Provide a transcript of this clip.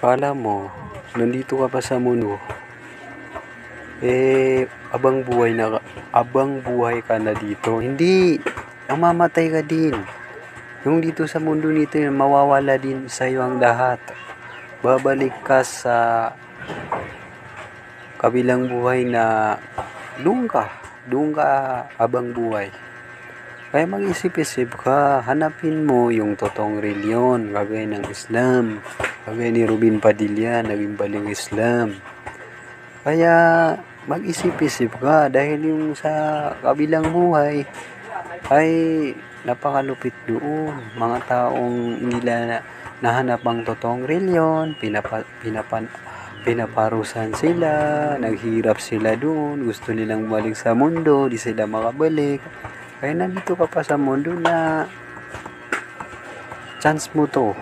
Akala mo, nandito ka pa sa mundo, abang buhay ka na dito. Hindi, mamamatay ka din. Yung dito sa mundo nito, mawawala din sa iyo ang lahat. Babalik ka sa kabilang buhay na doon ka abang buhay. Kaya mag-isip-isip ka, hanapin mo yung totoong reliyon, kagaya ng Islam, kagaya ni Rubin Padilla, naging baling Islam. Kaya mag-isip-isip ka dahil yung sa kabilang buhay ay napakalupit doon. Mga taong nila nahanap ang totoong reliyon, pinaparusan sila, naghirap sila doon, gusto nilang balik sa mundo, di sila makabalik. Kaya nandito ka pa sa mundo na chance mo to.